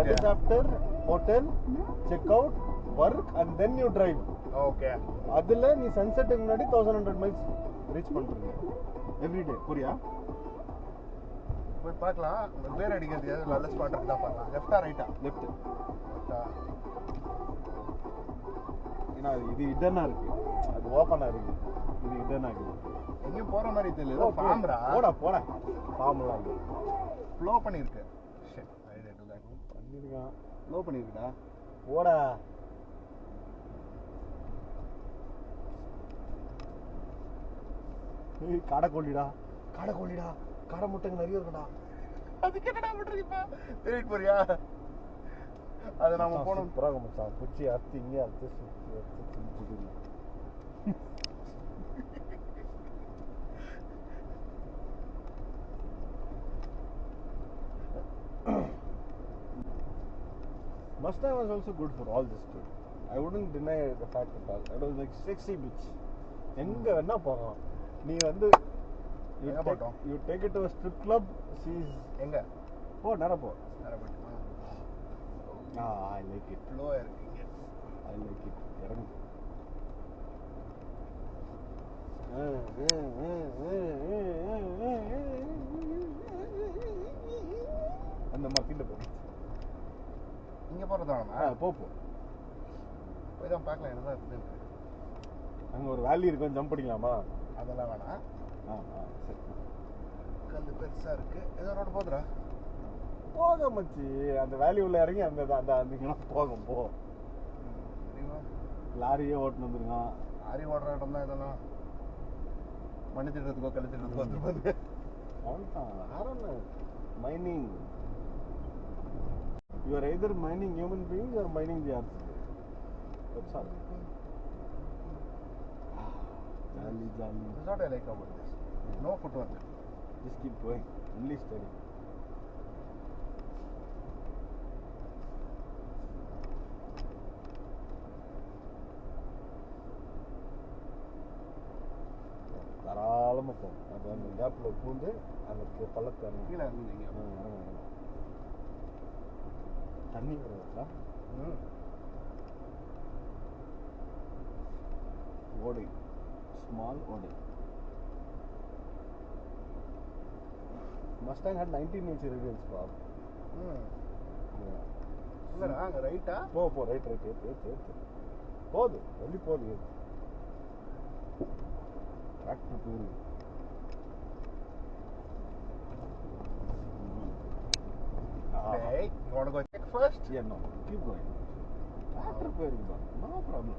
That is after hotel, check out, work and then you drive. Okay. அதுல நீ சன்செட்டுக்கு முன்னாடி 1100 miles reach பண்றீங்க every day. புரியா? போய் பார்க்கலாம். வேற அடிக்கிறது நல்ல ஸ்பாட் இருந்தா பார்க்கலாம். லெஃப்டா ரைட்டா? லெஃப்ட். லெஃப்டா. ஏன்னா இது இடனா இருக்கு, அது ஓப்பனா இருக்கு, இது இடனா இருக்கு. எங்கேயும் போற மாதிரி தெரியல. ஃபார்ம்ரா. போடா போடா. ஃபார்ம்லாம் இல்லை, ஃப்ளோ பண்ணிருக்கு. Shit, I did to that. பண்ணிருக்கான். ஃப்ளோ பண்ணிருக்குடா. போடா. ஏய் கடை கொள்ளிடா, கடை கொள்ளிடா, கடை முட்டைங்க நிறைய இருக்குடா. அதுக்கு என்னடா பண்றீங்க? தேடிட்டு போறியா? அது நாம போனோம். புறாக மச்சான் குச்சி அறுத்து இங்கே அறுத்து சுற்றி அறுத்து தின்னு. Mustang was also good for all this too. I wouldn't deny the fact at all. It was like sexy beach. எங்க வேணா போகலாம். நீ வந்து you take it to a strip club. She's எங்க போ நேரா போ. நேரா போய்ட்டு. I like it. ஃப்ளோ இருக்கீங்க. I like it. இறங்கு. அந்த மக்கில போ. இங்க போறதானா? போ போ. போய் தான் பார்க்கலாம் என்னதான் இருக்குன்னு. அங்க ஒரு வேலி இருக்கும், ஜம்ப் பண்ணிக்கலாமா? அதெல்லாம் வேணாம். சரி. கல்லு பெருசா இருக்கு. ஏதோ ரோடு போதுடா. போக மச்சி, அந்த வேலி உள்ள இறங்கி அந்த போகும் போ. லாரியே ஓட்டுன்னு வந்துருக்கான். லாரி ஓடுற இடம் தான் இதெல்லாம். மண்ணு திட்டுறதுக்கோ கல்லு திட்டுறதுக்கோ வந்துருப்பாங்க. அவன்தான் mining. You are either mining human beings or mining the earth. That's all. Jolly. That's what I like about this. No footwork. Just keep going. Only steady. தாராளமாக போகும். அது அந்த கேப்பில் பூந்து அந்த பள்ளத்தை கீழே இறங்குங்க. இறங்க தண்ணி வருவா. ஓடை, ஸ்மால் ஓடை. Mustang had 19 inch radials, Bob. இல்லடா, அங்க ரைட்டா? போ ரைட் போகுது, வெளி போகுது. டிராக்டர் போகுது. Hey, you want to go check first? Yeah, no. Keep going. Tractor போயிருக்குதா? No problem.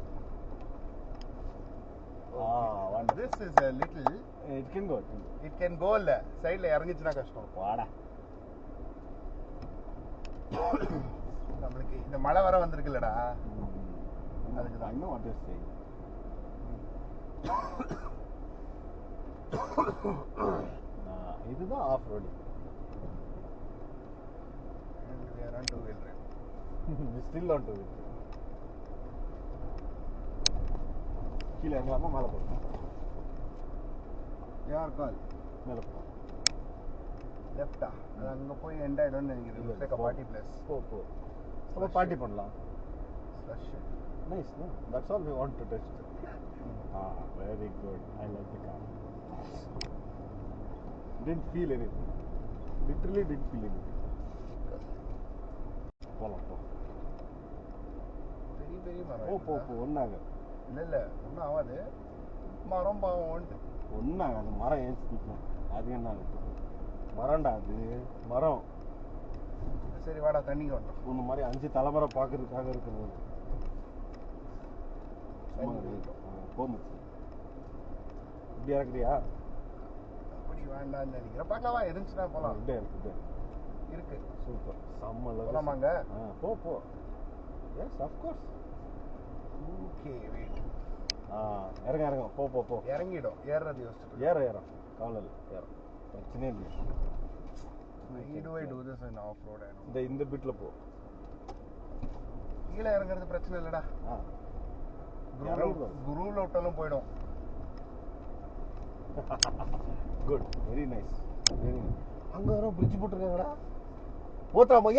This is a little. It can go. It can go இல்ல. சைடுல இறங்கிச்சுனா கஷ்டம். வாடா. நமக்கு இந்த மழை வர வந்திருக்குலடா. அதுக்கு தான். I know what you're saying. இதுதான் of roading. We are on two-wheel drive. We still on two-wheel. கீழே இறங்காம மேலே போகணும். யார் கால்? மேலே போகணும். லெஃப்டா? அது அங்கே போய் எண்ட் ஆகிடும்னு நினைக்கிறேன். Looks like a party place. போ அப்போ பார்ட்டி பண்ணலாம். Nice, no? That's all we want to test. Very good. I like the car. Didn't feel anything. Literally didn't feel anything. போலாம் போ. பெரிய மரம். போ ஒன்றாக. இல்லை ஒன்றும் ஆகாது. மரம் பாவம்ட்டு ஒன்றாக. அது மரம் ஏன் நிற்கும்? அது என்ன ஆகுது? மரம்டா அது மரம். சரி வாடா, தண்ணிக்கு வந்துடும். ஒன்று மாதிரி 5 தலைமுறை பார்க்கறதுக்காக இருக்கிறது. போமுச்சு. இப்படி இறக்குறியா? அப்படி வேண்டாம்னு நினைக்கிறேன். பார்க்கலாமா? இருந்துச்சுன்னா போகலாம். இப்படியே இருக்கு. சூப்பர். செம்ம போகலாமாங்க? போ. Yes of course. Okay wait. இறங்க போ. இறங்கிடும். ஏறுறது யோசிச்சு. ஏறம் கவலை இல்லை. பிரச்சனையே இல்லை. I do this in off-road. இந்த பிட்ல போ. கீழே இறங்குறது பிரச்சனை இல்லடா. குரூவ்ல விட்டாலும் போயிடும். Good, very nice. அங்க வர பிரிட்ஜ் போட்டுருக்காங்கடா.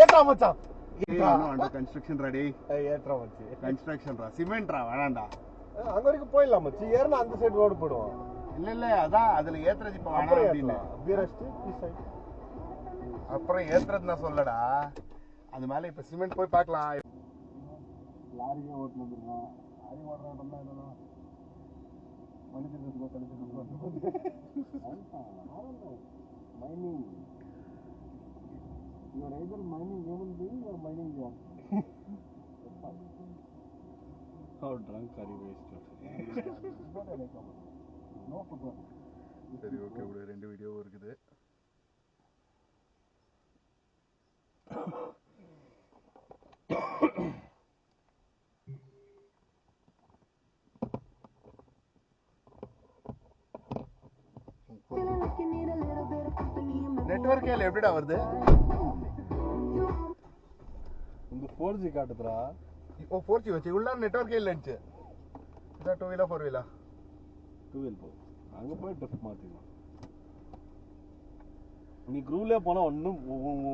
ஏத்தா மச்சான். Under construction ready. ஏற்றா மச்சி. கன்ஸ்ட்ரக்ஷன் ரா, சிமெண்ட் ரா வேணாம்டா. அங்க வரைக்கும் போயிடலாம் மச்சி. ஏறனா அந்த சைடு ரோடு போடுவோம். இல்ல அதான் அதுல ஏத்துறது இப்ப வேணாம் அப்படினு. பியரஸ்ட் பீ சைடு. அப்புறம் ஏத்துறது நான் சொல்லடா. அது மேல இப்ப சிமெண்ட் போய் பார்க்கலாம். லாரியே ஓட்டு வந்துருக்கான். லாரி ஓடுறான்டா இதெல்லாம். மனிதர்களுக்கு கழிச்சு mining. You are either mining human being or mining jobs. How drunk are you wasted? No football. சரி ஓகே ஒரு 2 வீடியோ இருக்குது. நெட்வொர்க் ஏல எப்படிடா வருது? இந்த 4G காட்டுதுடா. ஓ 4G வச்சு உள்ள நெட்வொர்க் இல்லைன்னு. இதா 2 வீலா 4 வீலா? 2 வீல் போ. அங்க போய் ட்ரிப் மாத்திக்கலாம். நீ குரூவ்ல போனா ஒண்ணும்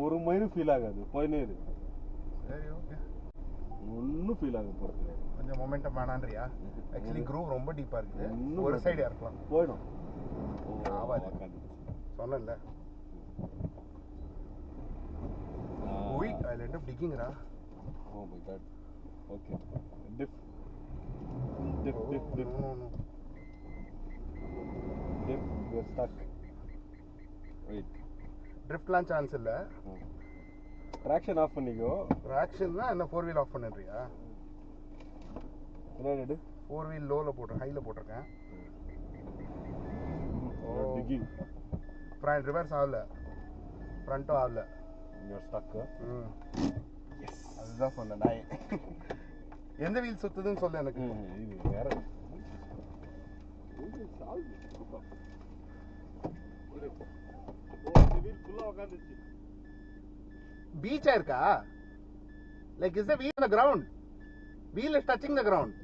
ஒரு மைனும் ஃபீல் ஆகாது. போயினே இரு. சரி ஓகே. ஒண்ணும் ஃபீல் ஆகாது போறது. கொஞ்சம் மொமெண்டம் வேணான்றியா? एक्चुअली குரூவ் ரொம்ப டீப்பா இருக்குது. ஒரு சைடு இறக்கலாம். போய்டும். ஆவாது. சொன்னேன்ல. ஓய் I'll end up digging ரா. Oh my god. Okay. Dip. No. Dip, we're stuck. Wait. ட்ரிஃப்ட்லாம் சான்ஸ் இல்ல. ட்ராக்ஷன் ஆஃப் பண்ணிக்கோ. ட்ராக்ஷன்னா என்ன 4 வீல் ஆஃப் பண்ணிடுறியா? என்ன எடு? 4 வீல் லோல போட்டு ஹைல போட்டுருக்கேன். டிகிங். ஃப்ரண்ட் ரிவர்ஸ் ஆகல. ஃப்ரண்ட்டும் ஆகல. You're stuck. எஸ். அதுதான் சொன்னேன் நான். எந்த வீல் சுத்துதுன்னு சொல்ல எனக்கு. இது வேற. இது சால்வ். இந்த வீல் ஃபுல்லா உட்கார்ந்துச்சு. பீச்சா இருக்கா? Like is the wheel on the ground? Wheel is touching the ground.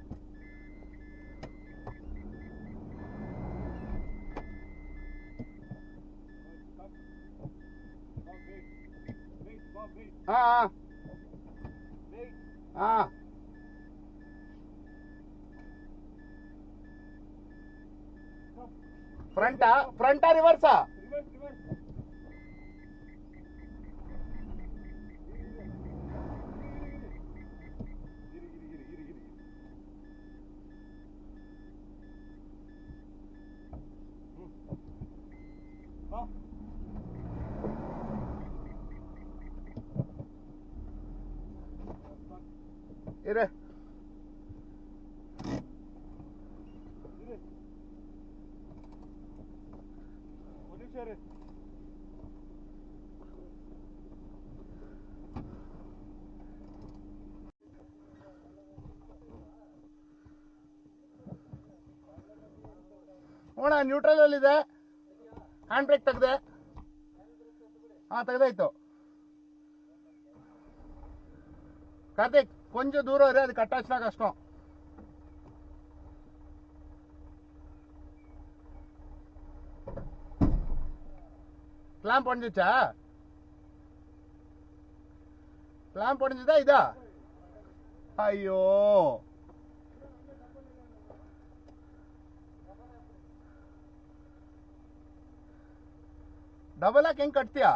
Front reverse இரு. ಓಣ ನ್ಯೂಟ್ರಲ್ ಅಲ್ಲಿ ಇದೆ. ಹ್ಯಾಂಡ್ ಬ್ರೇಕ್ ತೆಗೆದೆ. ತೆಗೆದಾಯ್ತು. ಕಾರ್ತಿಕ್ ಕೊಂಚ ದೂರ ಇದ್ರೆ ಅದು ಕಟ್ಟಾಚ್ದಾಗ ಕಷ್ಟ. கிளாம்ப் ஒடிஞ்சிச்சா? கிளாம்ப் ஒடிஞ்சதா இதா? ஐயோ ಡಬಲ್ ಹಾಕಿ ಹೆಂಗ್ ಕಟ್ತೀಯಾ?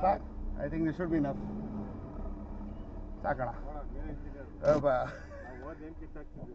ಸಾಕು. I think this should be enough. ಸಾಕಣ. ನೀನು ಇಂಜಿನಿಯರ್ ಬಾ ನಾವು ಓದ್ ಏನು ಕಿತ್ತಾಗ್ತಿದ್ವಿ.